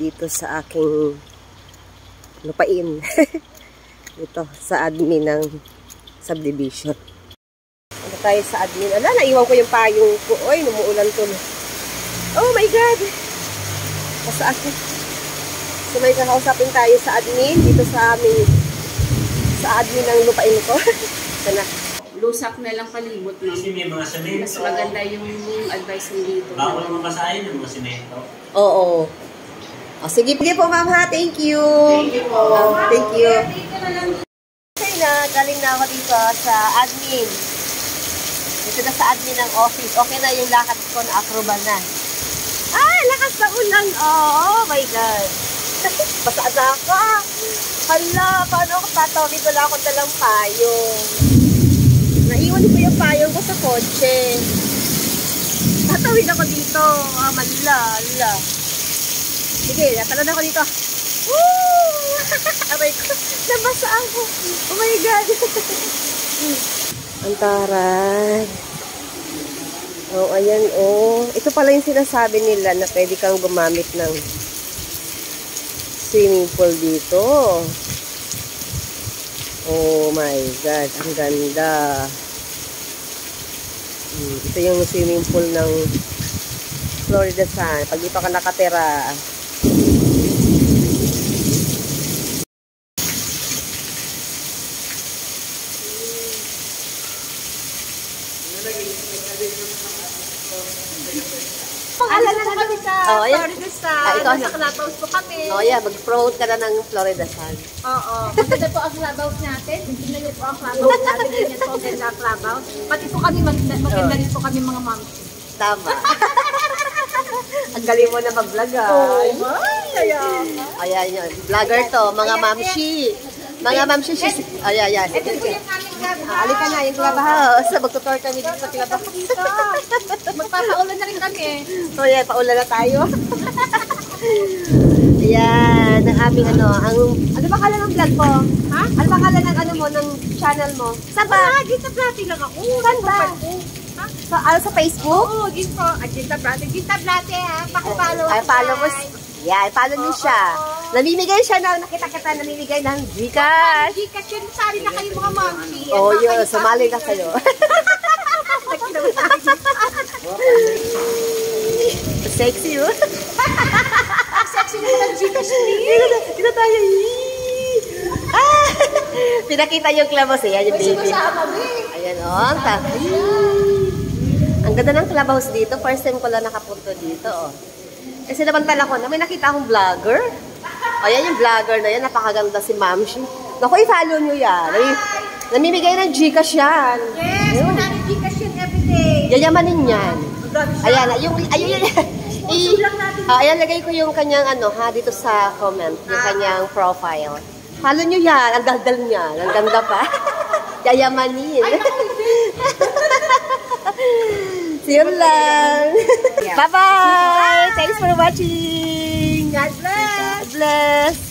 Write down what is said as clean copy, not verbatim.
dito sa aking lupain. Dito sa admin ng subdivision. Ano tayo sa admin? Ala, naiwan ko yung payong ko. Oy, numuulan to. Oh my God! Sa akin. So may kakausapin tayo sa admin dito sa admin ng lupain ko. Sana. Lusak na lang kalimot, ma'am. Kasi may mga semento. Mas maganda yung advice mo dito. Bawal mo basahin ng mga semento. Oo. Oh, sige po ma'am ha. Thank you. Thank you po. Thank you. Okay na, galing na ako dito sa admin. Dito na sa admin ng office. Okay na yung lakad ko na acrobat na. Ah, lakas na ulan. Oh my God. Basa na ako. Hala, paano ako tatawid? Wala akong dalang payong. Naiwan ko yung payong ko sa kotse. Tatawid ako dito. Ah, malala. Sige, natalan ako dito. Woo! Aray ko, nabasa ako. Oh my God. Ang taray. Oh, ayan, oh. Ito pala yung sinasabi nila na pwede kang gumamit ng swimming pool dito. Oh my God, ang ganda. Ito yung swimming pool ng Florida Sun. Pag dito ka nakatira. Pangalan na kami sa Florida Sun. Ikaw na. Sa Clubhouse po kami. Oh, yeah. Mag-promote ka na ng Florida Sun. Oo. Maganda po ang Clubhouse natin. Tingnan niyo po ang Clubhouse natin. Ganyan po ang ganda ang Clubhouse. Pati po kami, maganda rin po kami mga moms. Tama. Ang galing mo na mag-vlog, ah. Oh, kaya. Ayan yun. Vlogger to. Mga mamshi. Mga mamshi. Ayan, ayan. Ito po yung aming Clubhouse. Alika na yung clubhouse. Magtutor kami dito sa clubhouse. Dito. Magpapaulan na rin kami. So yan, paulan na tayo. Ayan, ang aming ano ba kala ng vlog mo? Ha? Ano ba kala ng ng channel mo? Saan ba? Ginta Plate lang ako. Saan ba? Sa Facebook? Oo, Ginta Plate. Ginta Plate, ha? Pakipollow. Ay, follow mo. Yeah, follow niyo siya. Namimigay siya na, nakita kita namimigay ng Gcash. Gcash yun, sali na kayo mga mommy. Oh, yun, sumali na kayo. Sexy yun. Sexy naman ang Gcash niya. Dito tayo. Pinakita yung clubhouse eh. Yan yung baby. Ayan o. Ang ganda ng clubhouse dito. First time ko lang nakapunto dito. Oh. Kasi namantala ko na may nakita akong vlogger. O yan yung vlogger na yan. Napakaganda si Mamshi. Naku, i-follow nyo yan. Namimigay ng Gcash yan. Yes, wala ng Gcash yan everyday. Yayamanin yan. Ayan, ayan, lagay ko yung kanyang dito sa comment, yung kanyang profile. Follow nyo yan, ang daldal niya, ang ganda pa. Yayamanin. See you lang. Bye-bye. Thanks for watching. God bless. God bless.